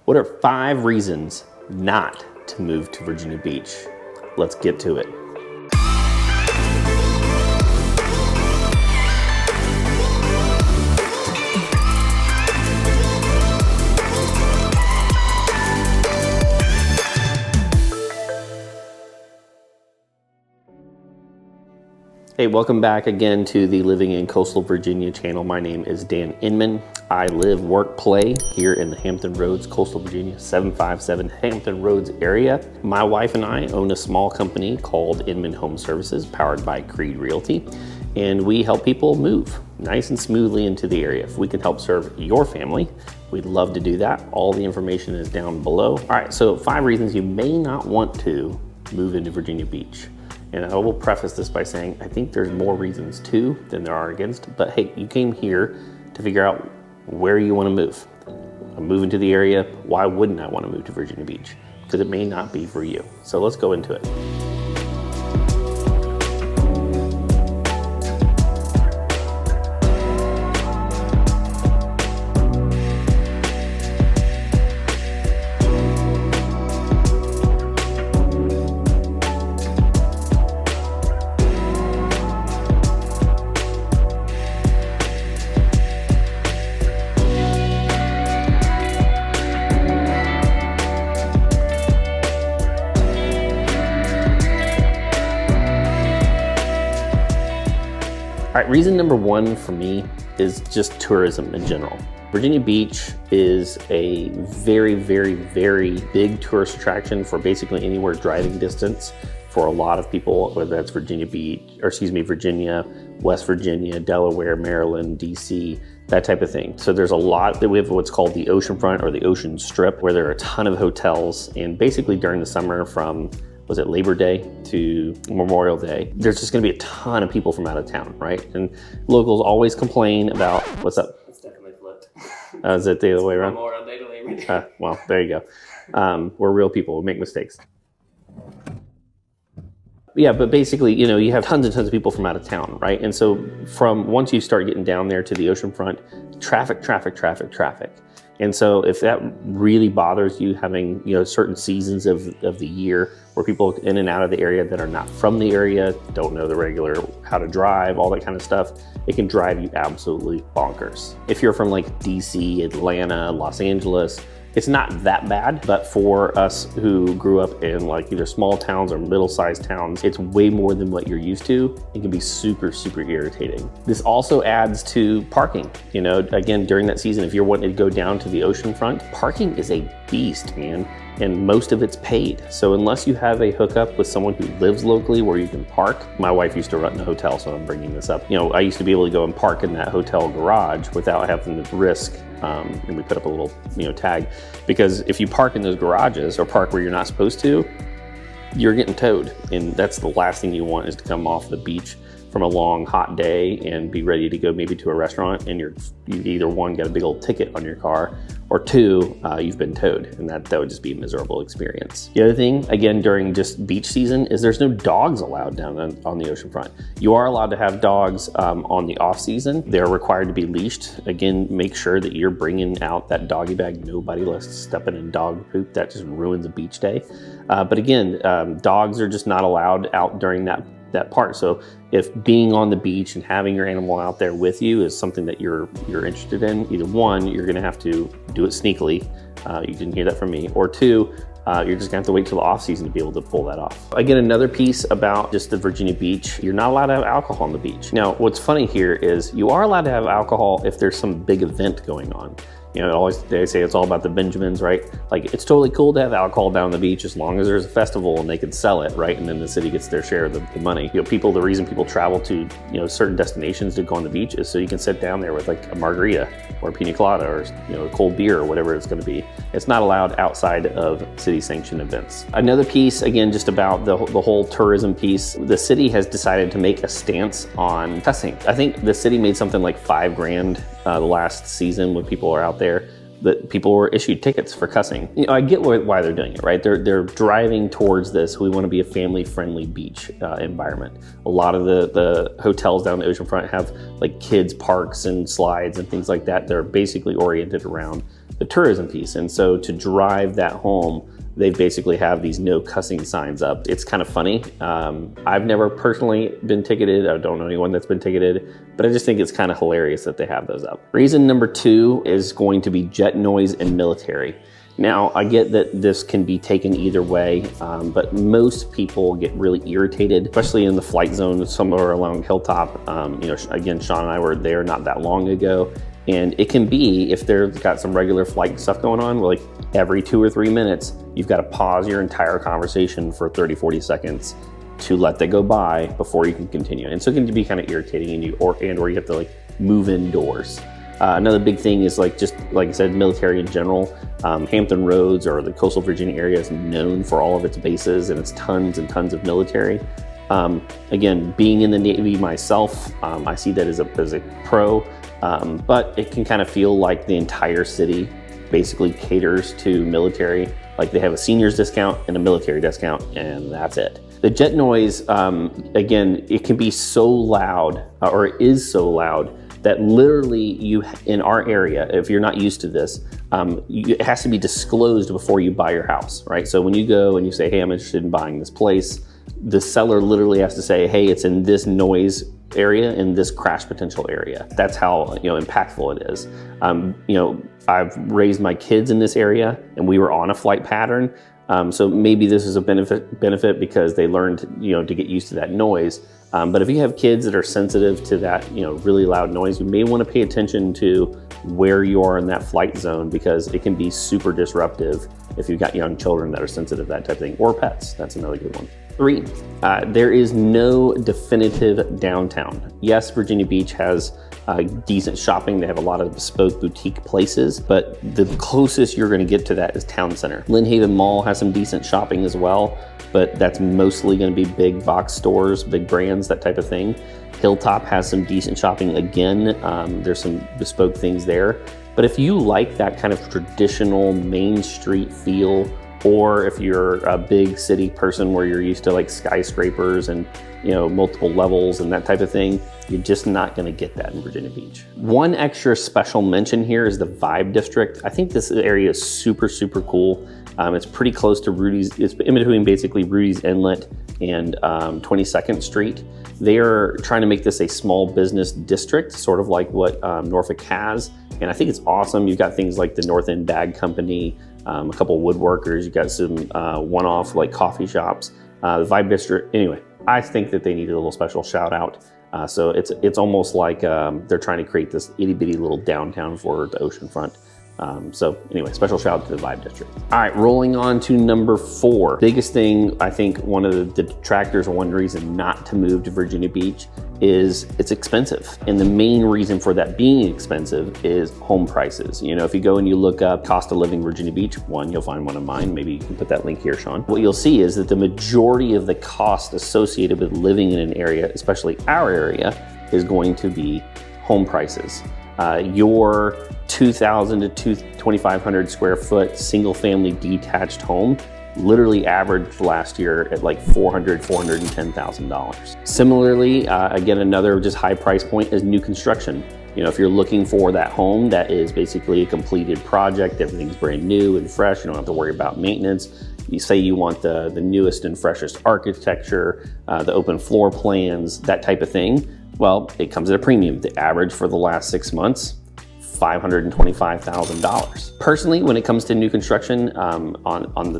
What are 5 reasons not to move to Virginia Beach? Let's get to it. Hey, welcome back again to the Living in Coastal Virginia channel. My name is Dan Inman. I live, work, play here in the Hampton Roads, Coastal Virginia, 757 Hampton Roads area. My wife and I own a small company called Inman Home Services, powered by Creed Realty, and we help people move nice and smoothly into the area. If we can help serve your family, we'd love to do that. All the information is down below. All right, so 5 reasons you may not want to move into Virginia Beach. And I will preface this by saying, I think there's more reasons to than there are against, but hey, you came here to figure out where you want to move. I'm moving to the area. Why wouldn't I want to move to Virginia Beach? Because it may not be for you. So let's go into it. All right, reason number 1 for me is just tourism in general. Virginia Beach is a very, very, very big tourist attraction for basically anywhere driving distance for a lot of people, whether that's Virginia, West Virginia, Delaware, Maryland, DC, that type of thing. So there's a lot that we have what's called the oceanfront or the ocean strip, where there are a ton of hotels, and basically during the summer from Labor Day to Memorial Day, there's just gonna be a ton of people from out of town, right? And locals always complain about, what's up? It's definitely flipped. Is it the other way around? Memorial Day to Labor Day. Well, there you go. We're real people, we make mistakes. Yeah, but basically, you have tons and tons of people from out of town, right? And so once you start getting down there to the oceanfront, traffic. And so if that really bothers you, having certain seasons of the year where people in and out of the area that are not from the area, don't know the regular how to drive, all that kind of stuff, it can drive you absolutely bonkers. If you're from like DC, Atlanta, Los Angeles, it's not that bad, but for us who grew up in like either small towns or middle-sized towns, it's way more than what you're used to. It can be super, super irritating. This also adds to parking. Again, during that season, if you're wanting to go down to the oceanfront, parking is a beast, man, and most of it's paid. So unless you have a hookup with someone who lives locally where you can park, my wife used to run a hotel, so I'm bringing this up. I used to be able to go and park in that hotel garage without having to risk, and we put up a little, tag, because if you park in those garages or park where you're not supposed to, you're getting towed. And that's the last thing you want, is to come off the beach from a long hot day and be ready to go maybe to a restaurant, and you either 1, got a big old ticket on your car, or 2, you've been towed, and that would just be a miserable experience. The other thing, again, during just beach season, is there's no dogs allowed down on the oceanfront. You are allowed to have dogs on the off season. They're required to be leashed. Again, make sure that you're bringing out that doggy bag. Nobody likes stepping in dog poop. That just ruins a beach day. But again, dogs are just not allowed out during that part. So if being on the beach and having your animal out there with you is something that you're interested in, either 1, you're gonna have to do it sneakily. You didn't hear that from me. Or 2, you're just gonna have to wait till the off season to be able to pull that off. Again, another piece about just the Virginia Beach, you're not allowed to have alcohol on the beach. Now, what's funny here is you are allowed to have alcohol if there's some big event going on. They say it's all about the Benjamins, right? Like, it's totally cool to have alcohol down on the beach as long as there's a festival and they can sell it, right? And then the city gets their share of the money. The reason people travel to, certain destinations to go on the beach is so you can sit down there with like a margarita or a pina colada or, a cold beer or whatever it's gonna be. It's not allowed outside of city sanctioned events. Another piece, again, just about the whole tourism piece, the city has decided to make a stance on cussing. I think the city made something like $5 grand the last season when people are out there, that people were issued tickets for cussing. I get why they're doing it, right? They're driving towards this. We want to be a family-friendly beach environment. A lot of the hotels down the oceanfront have like kids parks and slides and things like that. They're basically oriented around the tourism piece. And so to drive that home, they basically have these no cussing signs up. It's kind of funny. I've never personally been ticketed. I don't know anyone that's been ticketed, but I just think it's kind of hilarious that they have those up. Reason number 2 is going to be jet noise and military. Now, I get that this can be taken either way, but most people get really irritated, especially in the flight zone, somewhere along Hilltop. Again, Sean and I were there not that long ago, and it can be, if they've got some regular flight stuff going on, like every 2 or 3 minutes, you've got to pause your entire conversation for 30, 40 seconds to let that go by before you can continue. And so it can be kind of irritating, or you have to like move indoors. Another big thing is just like I said, military in general. Hampton Roads, or the coastal Virginia area, is known for all of its bases, and it's tons and tons of military. Again, being in the Navy myself, I see that as a pro, but it can kind of feel like the entire city basically caters to military. Like they have a seniors discount and a military discount, and that's it. The jet noise, again, it can be so loud, or it is so loud, that literally in our area, if you're not used to this, it has to be disclosed before you buy your house, right? So when you go and you say, hey, I'm interested in buying this place, the seller literally has to say, hey, it's in this noise area, in this crash potential area. That's how impactful it is. I've raised my kids in this area, and we were on a flight pattern. So maybe this is a benefit because they learned, to get used to that noise. But if you have kids that are sensitive to that, really loud noise, you may want to pay attention to where you are in that flight zone, because it can be super disruptive if you've got young children that are sensitive to that type of thing, or pets. That's another good one. 3, there is no definitive downtown. Yes, Virginia Beach has decent shopping. They have a lot of bespoke boutique places, but the closest you're going to get to that is Town Center. Lynn Haven Mall has some decent shopping as well, but that's mostly going to be big box stores, big brands, that type of thing. Hilltop has some decent shopping again. There's some bespoke things there. But if you like that kind of traditional Main Street feel, or if you're a big city person where you're used to like skyscrapers and multiple levels and that type of thing, you're just not going to get that in Virginia Beach. One extra special mention here is the Vibe District. I think this area is super, super cool. It's pretty close to Rudy's. It's in between basically Rudy's Inlet and 22nd Street. They are trying to make this a small business district, sort of like what Norfolk has. And I think it's awesome. You've got things like the North End Bag Company, a couple of woodworkers. You've got some one-off like coffee shops. The Vibe District, anyway, I think that they need a little special shout out. So it's almost like they're trying to create this itty bitty little downtown for the oceanfront. So anyway, special shout out to the Vibe District. All right, rolling on to number 4. Biggest thing, I think one of the detractors, or one reason not to move to Virginia Beach, is it's expensive. And the main reason for that being expensive is home prices. If you go and you look up cost of living Virginia Beach, you'll find one of mine. Maybe you can put that link here, Sean. What you'll see is that the majority of the cost associated with living in an area, especially our area, is going to be home prices. Your 2,000 to 2,500 square foot single family detached home literally averaged last year at like $410,000. Similarly, again, another just high price point is new construction. If you're looking for that home that is basically a completed project, everything's brand new and fresh, you don't have to worry about maintenance. You say you want the newest and freshest architecture, the open floor plans, that type of thing. Well, it comes at a premium. The average for the last 6 months, $525,000. Personally, when it comes to new construction,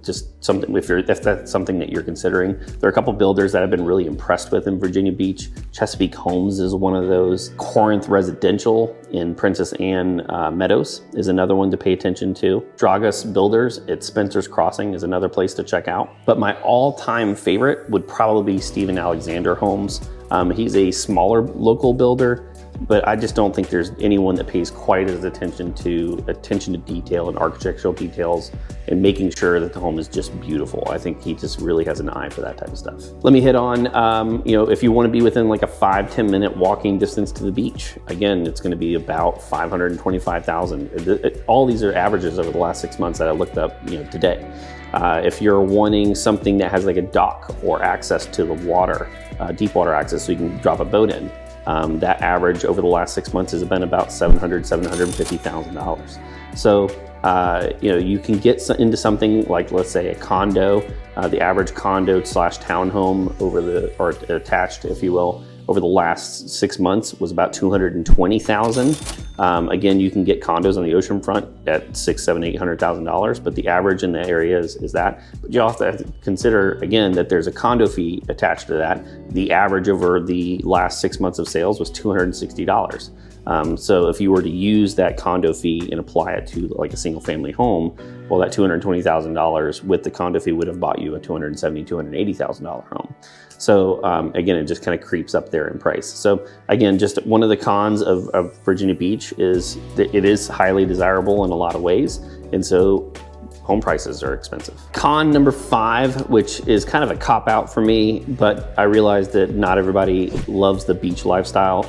just something, if that's something that you're considering, there are a couple builders that I've been really impressed with in Virginia Beach. Chesapeake Homes is one of those. Corinth Residential in Princess Anne Meadows is another one to pay attention to. DRAGAS Builders at Spencer's Crossing is another place to check out. But my all-time favorite would probably be Stephen Alexander Homes. He's a smaller local builder, but I just don't think there's anyone that pays quite as attention to detail and architectural details and making sure that the home is just beautiful. I think he just really has an eye for that type of stuff. Let me hit on, if you want to be within like a 5-10 minute walking distance to the beach, again, it's going to be about $525,000. All these are averages over the last 6 months that I looked up, today. If you're wanting something that has like a dock or access to the water, deep water access, so you can drop a boat in, That average over the last 6 months has been about $750,000. So you can get into something like, let's say, a condo. The average condo / townhome or attached, if you will, over the last 6 months was about $220,000. Again, you can get condos on the ocean front at $600,000, $700,000, $800,000, but the average in the area is that. But you also have to consider, again, that there's a condo fee attached to that. The average over the last 6 months of sales was $260. So if you were to use that condo fee and apply it to like a single family home, well, that $220,000 with the condo fee would have bought you a $270,000, $280,000 home. So again, it just kind of creeps up there in price. So again, just one of the cons of Virginia Beach is that it is highly desirable in a lot of ways. And so home prices are expensive. Con number 5, which is kind of a cop-out for me, but I realize that not everybody loves the beach lifestyle.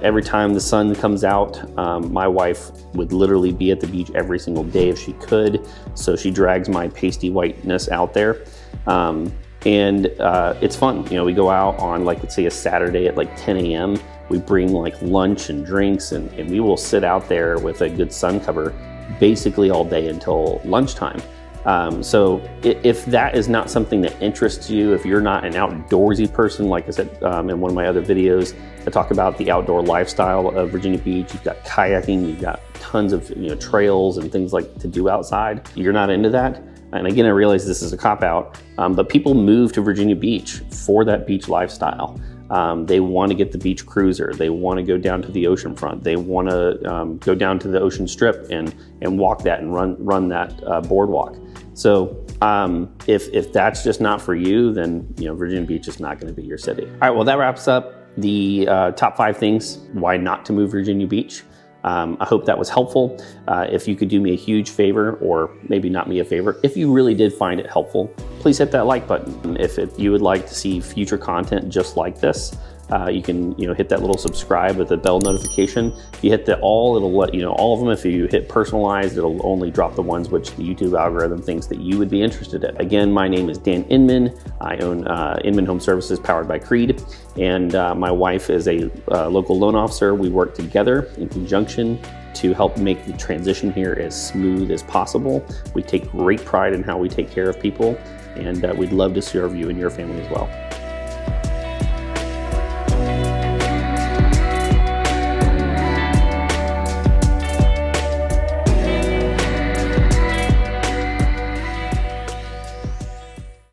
Every time the sun comes out, my wife would literally be at the beach every single day if she could. So she drags my pasty whiteness out there. It's fun. We go out on, like, let's say a Saturday at like 10 a.m. We bring like lunch and drinks and we will sit out there with a good sun cover basically all day until lunchtime. So if that is not something that interests you, if you're not an outdoorsy person, like I said in one of my other videos, I talk about the outdoor lifestyle of Virginia Beach. You've got kayaking, you've got tons of trails and things like to do outside. You're not into that. And again, I realize this is a cop-out, but people move to Virginia Beach for that beach lifestyle. They want to get the beach cruiser. They want to go down to the ocean front. They want to go down to the ocean strip and walk that and run that boardwalk. So if that's just not for you, then Virginia Beach is not going to be your city. All right, well, that wraps up the top 5 things why not to move Virginia Beach. I hope that was helpful. If you could do me a huge favor, or maybe not me a favor, if you really did find it helpful, please hit that like button. If you would like to see future content just like this, you can hit that little subscribe with the bell notification. If you hit the all, it'll let you know all of them. If you hit personalized, it'll only drop the ones which the YouTube algorithm thinks that you would be interested in. Again, my name is Dan Inman. I own Inman Home Services powered by Creed, and my wife is a local loan officer. We work together in conjunction to help make the transition here as smooth as possible. We take great pride in how we take care of people, and we'd love to serve you and your family as well.